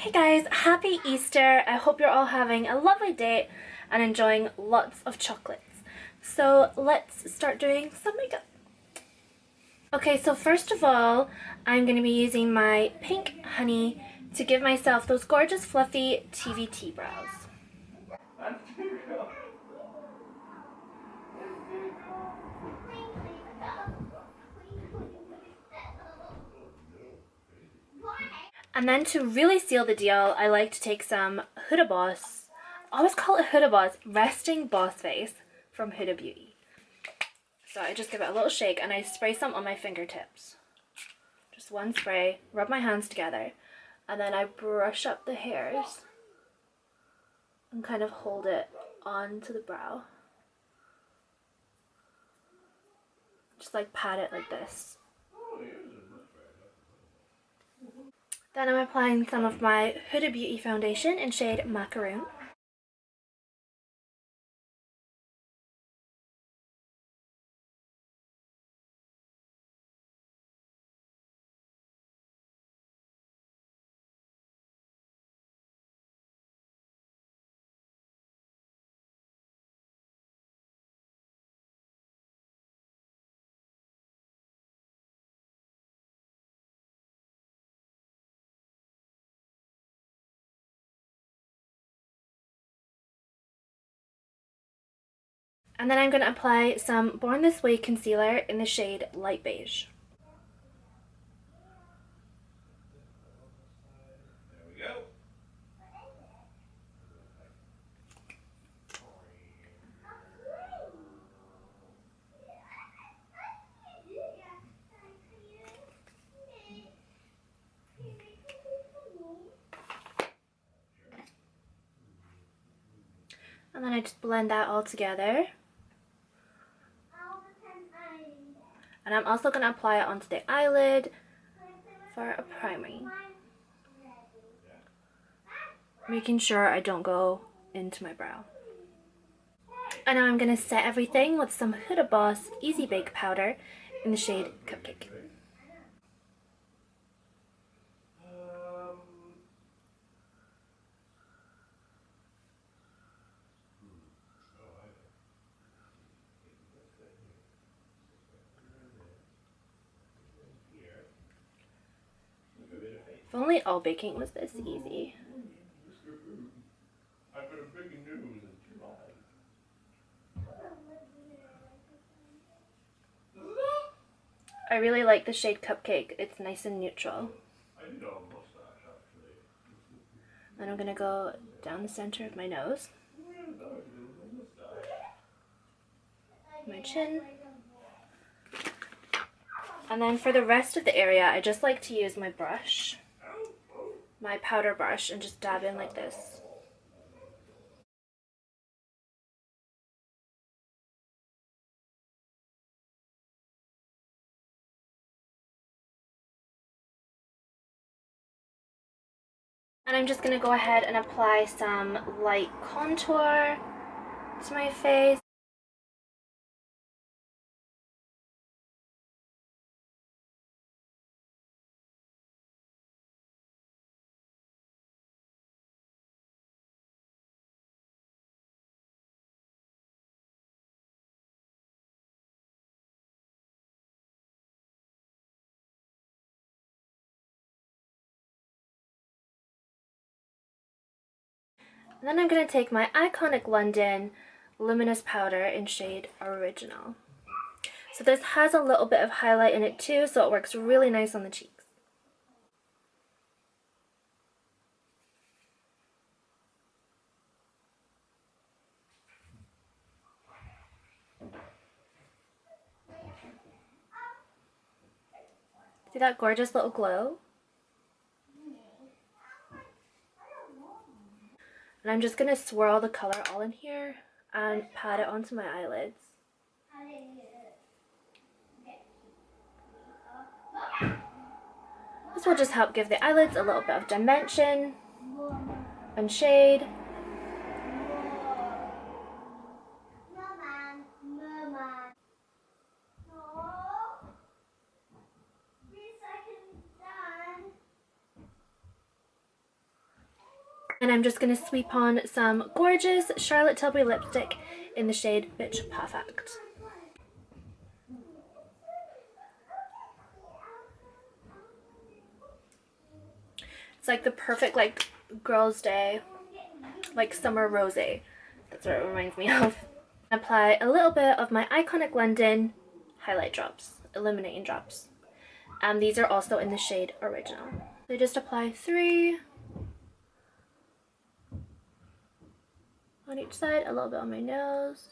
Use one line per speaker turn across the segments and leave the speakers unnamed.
Hey guys, happy Easter! I hope you're all having a lovely day and enjoying lots of chocolates. So let's start doing some makeup. Okay, so first of all, I'm going to be using my Pink Honey to give myself those gorgeous fluffy TVT brows. And then to really seal the deal, I like to take some Huda Boss, I always call it Huda Boss, Resting Boss Face from Huda Beauty. So I just give it a little shake and I spray some on my fingertips. Just one spray, rub my hands together, and then I brush up the hairs and kind of hold it onto the brow. Just like pat it like this. Then I'm applying some of my Huda Beauty foundation in shade Macaroon. And then I'm going to apply some Born This Way concealer in the shade Light Beige.
There we go.
And then I just blend that all together. And I'm also going to apply it onto the eyelid for a priming. Making sure I don't go into my brow. And now I'm going to set everything with some Huda Boss Easy Bake Powder in the shade Cupcake. If only all baking was this easy.
I put a big news in 2 eyes.
I really like the shade Cupcake. It's nice and neutral.
I did a mustache actually.
Then I'm going to go down the center of my nose, my chin. And then for the rest of the area, I just like to use my brush, my powder brush, and just dab in like this. And I'm just going to go ahead and apply some light contour to my face. And then I'm going to take my Iconic London Luminous Powder in shade Original. So this has a little bit of highlight in it too, so it works really nice on the cheeks. See that gorgeous little glow? And I'm just going to swirl the color all in here and pat it onto my eyelids. This will just help give the eyelids a little bit of dimension and shade. And I'm just going to sweep on some gorgeous Charlotte Tilbury lipstick in the shade Bitch Perfect. It's like the perfect like girls' day, like summer rosé. That's what it reminds me of. Apply a little bit of my Iconic London highlight drops, illuminating drops. These are also in the shade Original. So just apply 3 on each side, a little bit on my nose,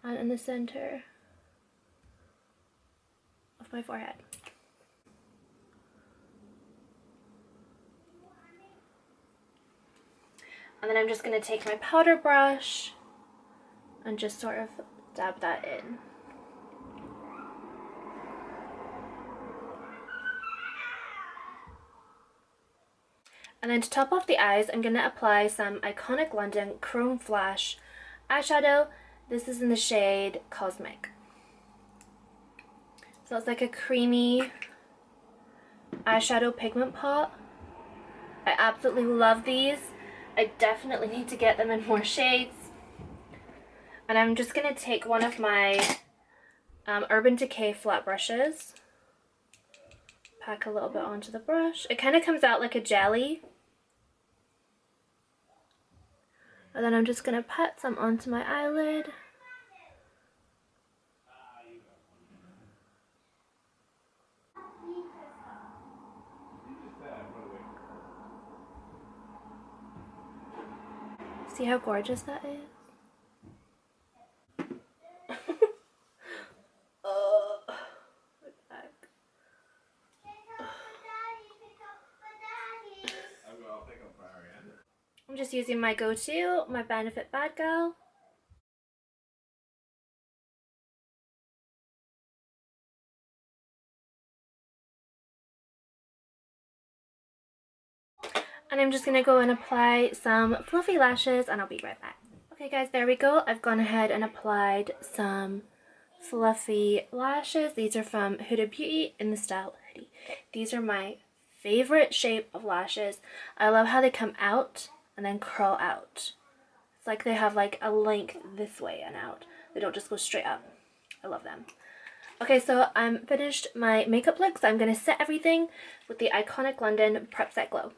and in the center of my forehead. And then I'm just going to take my powder brush and just sort of dab that in. And then to top off the eyes, I'm going to apply some Iconic London Chrome Flash eyeshadow. This is in the shade Cosmic. So it's like a creamy eyeshadow pigment pot. I absolutely love these. I definitely need to get them in more shades. And I'm just going to take one of my Urban Decay flat brushes. Pack a little bit onto the brush. It kind of comes out like a jelly. And then I'm just going to pat some onto my eyelid. See how gorgeous that is? I'm just using my go-to, my Benefit Bad Girl. And I'm just going to go and apply some fluffy lashes and I'll be right back. Okay guys, there we go. I've gone ahead and applied some fluffy lashes. These are from Huda Beauty in the style Hoodie. These are my favorite shape of lashes. I love how they come out and then curl out. It's like they have like a length this way and out. They don't just go straight up. I love them. Okay, so I'm finished my makeup look, so I'm going to set everything with the Iconic London Prep Set Glow.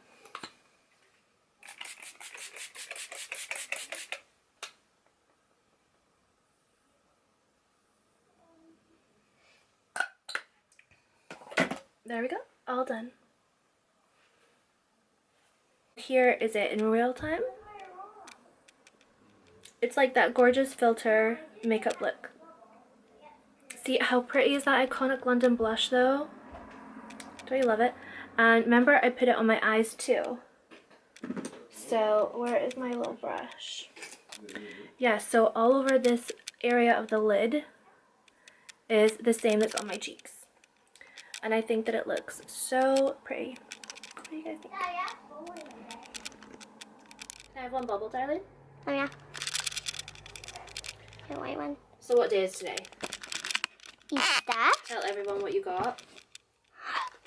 There we go, all done. Here is it in real time. It's like that gorgeous filter makeup look. See how pretty is that Iconic London blush though? Do you love it? And remember I put it on my eyes too. So where is my little brush? Yeah, so all over this area of the lid is the same that's on my cheeks. And I think that it looks so pretty. What do you guys think? Can I have one bubble, darling?
Oh yeah. The white one.
So what day is today?
Easter.
Tell everyone what you got.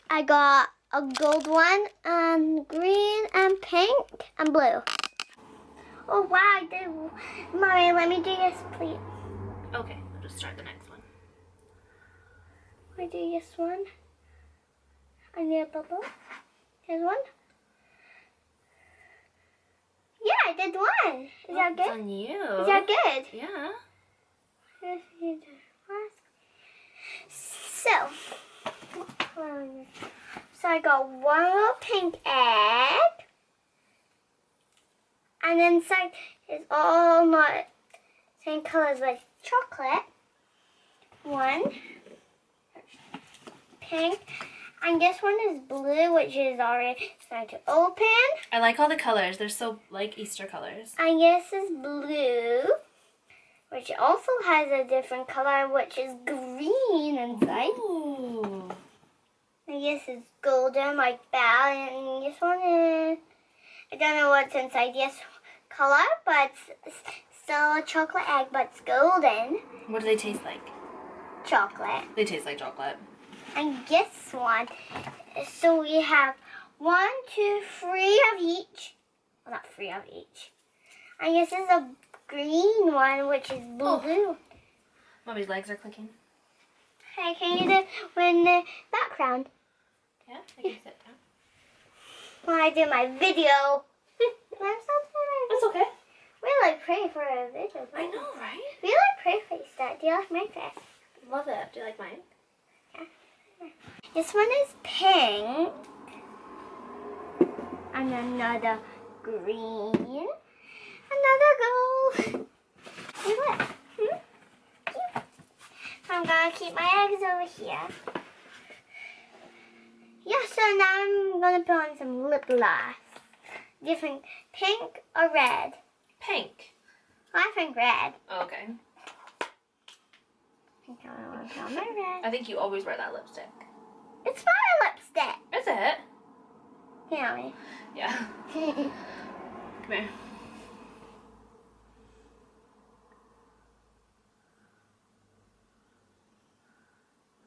I got a gold one, and green, and pink, and blue. Oh wow, I did. Mommy, let me do this, please.
Okay, I'll just start the next one.
I do this one. I need a bubble. Here's one. Yeah, I did one. Is that good?
On you.
Is that good?
Yeah.
So I got one little pink egg, and inside is all not same colors like chocolate. One pink, and this one is blue, which is already starting to open.
I like all the colors. They're so like Easter colors.
And this is blue, which also has a different color, which is green inside.
Ooh.
And this is golden like that, and this one is, I don't know what's inside this color, but it's still a chocolate egg, but it's golden.
What do they taste like?
Chocolate.
They taste like chocolate.
And this one, so we have 1, 2, 3 of each. Well, not 3 of each. I guess this is a green one, which is blue.
Mommy's legs are clicking.
Hey, can you do it in the background?
Yeah, I can sit down.
When I do my video.
That's okay.
We like pretty for a video.
I know, right?
We like pretty face that. Do you like my face?
Love it. Do you like mine?
This one is pink. And another green. Another gold. See what? Cute. I'm gonna keep my eggs over here. Yeah, so now I'm gonna put on some lip gloss. Different pink or red?
Pink.
I think red.
Oh, okay.
I think I want to put on my red.
I think you always wear that lipstick.
It's my lipstick.
Is it?
Hear me.
Yeah. Come here.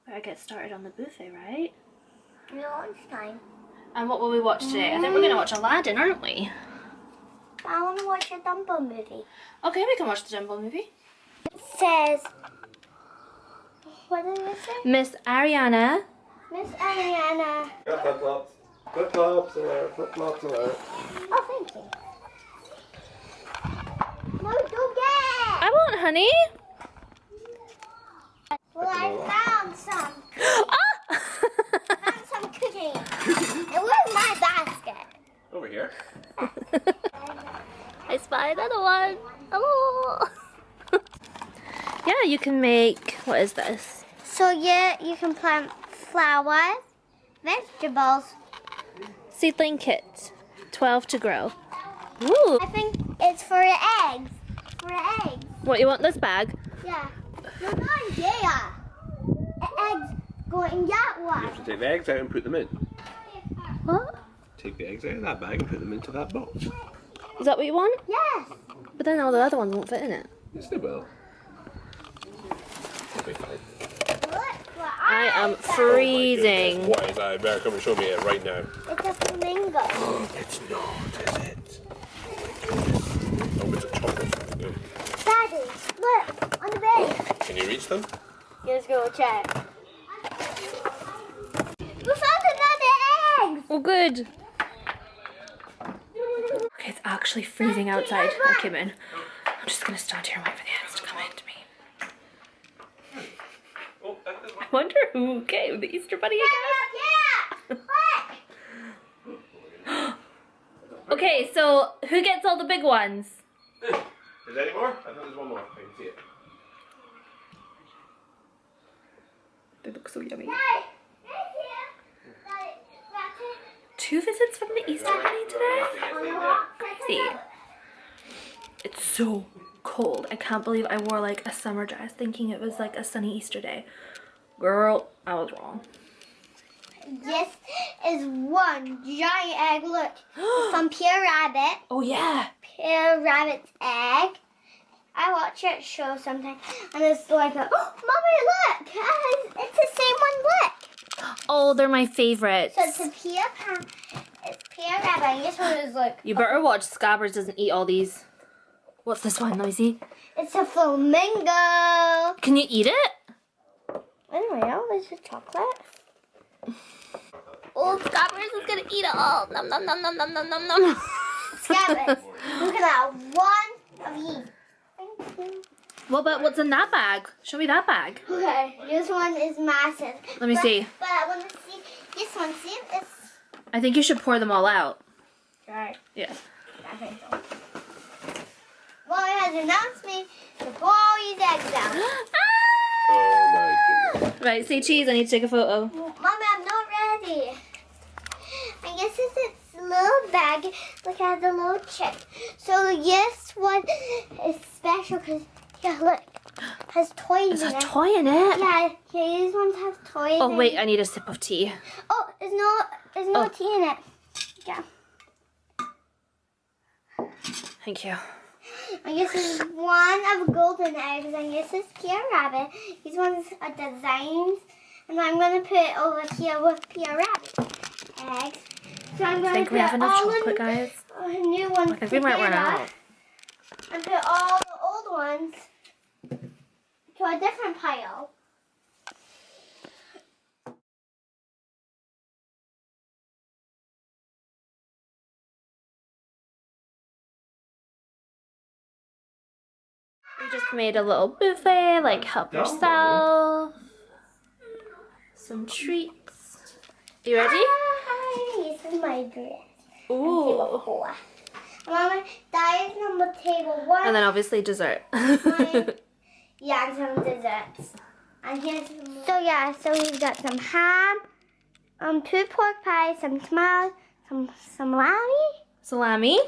Better get started on the buffet, right?
No, it's time.
And what will we watch today? I think we're going to watch Aladdin, aren't we?
I want to watch a Dumbo movie.
Okay, we can watch the Dumbo movie.
It says, what does it say?
Miss Ariana.
Miss Ariana.
Got flip-flops. Flip-flops alert. Flip-flops alert.
Oh, thank you. No, go get
I won't, honey.
Well, I found some.
Ah!
Found some cookies. It was my basket.
Over here.
I spied another one. Oh. Yeah, you can make, what is this?
So yeah, you can plant flowers, vegetables.
Seedling kit. 12 to grow. Ooh.
I think it's for the eggs. For the eggs.
What, you want this bag?
Yeah. No, not there. The eggs go in that
You
one.
have to take the eggs out and put them in.
What?
Take the eggs out of that bag and put them into that box.
Is that what you want?
Yes.
But then all the other ones won't fit in it.
Yes, they will. It'll be fine.
Look what
I am
found.
freezing.
What is that? You better come and show me it right now.
It's a flamingo.
It's not, is it? Oh, it's a chocolate. Good.
Daddy, look on the bed.
Can you reach them?
Let's go check. We found another egg.
Oh, good. Okay, it's actually freezing outside. I came in. I'm just gonna stand here and wait for the ants to come in to me.
Oh, that is
I wonder who came. The Easter Bunny again?
Yeah. Look.
Okay, so who gets all the big ones?
Is there any more? I think there's one more. I can see it.
They look so yummy.
Daddy, right here. Daddy, that's it.
2 visits from the Easter Bunny today?
On the rock.
See. It's so cold. I can't believe I wore like a summer dress thinking it was like a sunny Easter day. Girl, I was wrong.
This is one giant egg. Look, it's from Pierre Rabbit.
Oh yeah.
Pierre Rabbit's egg. I watch it show sometimes, and it's like, oh, Mommy, look! It's the same one. Look.
Oh, they're my favorites.
So it's a Pierre Rabbit. And this one is like.
You better watch Scabbers doesn't eat all these. What's this one? Let me see.
It's a flamingo.
Can you eat it?
Anyway, this is chocolate. Oh,
Scabbers is gonna eat it all. Nom nom nom nom nom nom nom nom.
Scabbers. Look at that. One of each. Thank you.
Well, but what's in that bag? Show me that bag.
Okay, this one is massive.
Let me see.
But I want to see this one. See if it's.
I think you should pour them all out.
Right.
Yeah.
I think so. Well, it has announced me to pour all these eggs out.
Oh my goodness.
Right, say cheese. I need to take a photo.
Mommy, I'm not ready. I guess it's its little bag. Look at the little chip. So this one is special because, yeah, look. Has toys
There's
in
a
it.
toy in it.
Yeah, these ones have toys
Oh
in
wait,
it.
I need a sip of tea.
Oh, there's no
Oh.
tea in it. Yeah.
Thank you.
I guess this is one of golden eggs. I guess this is Pierre Rabbit. These ones are designs. And I'm going to put it over here with Pierre Rabbit eggs. So I'm
I
going
think
to
we
put
have enough
all
chocolate,
in,
guys.
the new ones
I think we might run out.
and put all the old ones to a different pile.
We just made a little buffet, like help yourself. Some treats. You ready?
Hi, this is my dress. Table
Ooh.
4. Mama, that is number table 1.
And then obviously dessert.
Yeah, and some desserts. And here's some. So yeah, so we've got some ham, 2 pork pies, some tomatoes, some
Salami.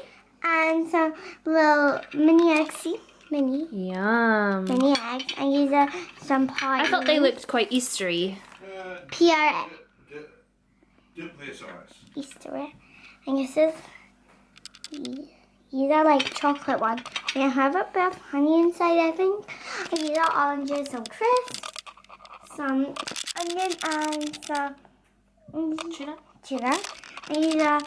and some little mini eggs. See? Mini
Yum.
eggs. And these are some pie.
I thought they looked quite Eastery.
PRX.
Duplicate size.
Easter. And this is, these are like chocolate ones. They have a bit of honey inside, I think. And these are oranges, some crisps, some onion, and some tuna. And these are,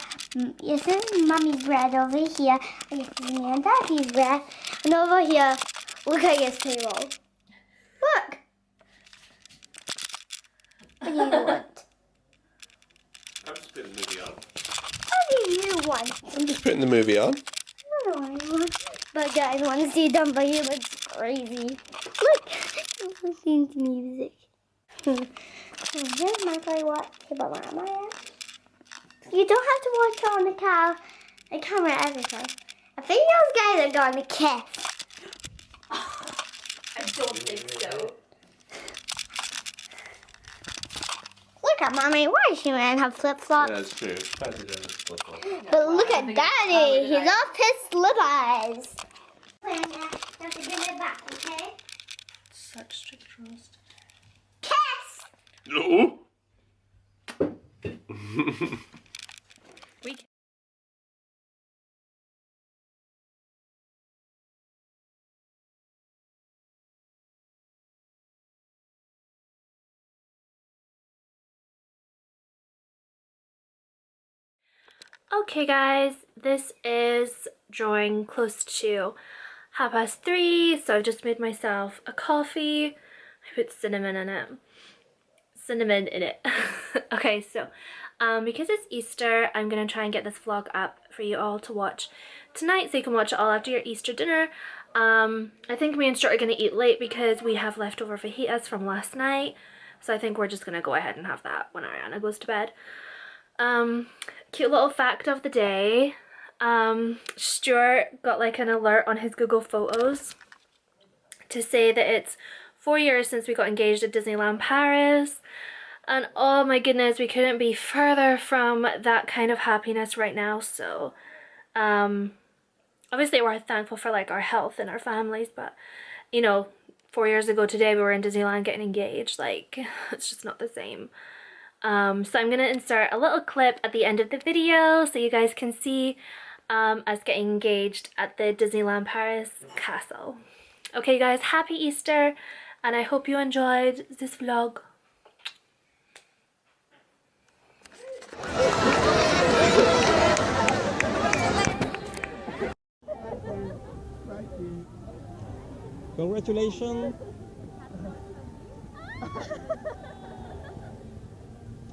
this is mommy's bread over here. And this is me and daddy's bread. And over here, look at this table. Look. What do you want?
I'm just putting the movie on.
What do you want?
I'm just putting the movie on.
I don't know what I want. But guys, want to see Dumbo? He looks crazy. Look, listening to music. Here's my play what Maya. You don't have to watch it on the camera everything. I think those guys are going to kiss.
I don't think so.
Look at mommy. Why is she wearing her flip flops?
Yeah, that's true. Fancy doing this flip-flop.
But look at daddy. He's off his slippers. You have to give it back, okay?
Such strict rules.
Kiss!
No.
We Okay guys, this is drawing close to 3:30, so I've just made myself a coffee. I put cinnamon in it. Okay, so because it's Easter, I'm gonna try and get this vlog up for you all to watch tonight, so you can watch it all after your Easter dinner. I think me and Stuart are gonna eat late because we have leftover fajitas from last night, so I think we're just gonna go ahead and have that when Ariana goes to bed. Cute little fact of the day. Stuart got like an alert on his Google Photos to say that it's 4 years since we got engaged at Disneyland Paris, and oh my goodness, we couldn't be further from that kind of happiness right now. So obviously we're thankful for like our health and our families, but you know, 4 years ago today we were in Disneyland getting engaged. Like, it's just not the same. So I'm gonna insert a little clip at the end of the video so you guys can see us getting engaged at the Disneyland Paris castle. Okay guys, happy Easter, and I hope you enjoyed this vlog.
Congratulations.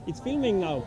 It's filming now.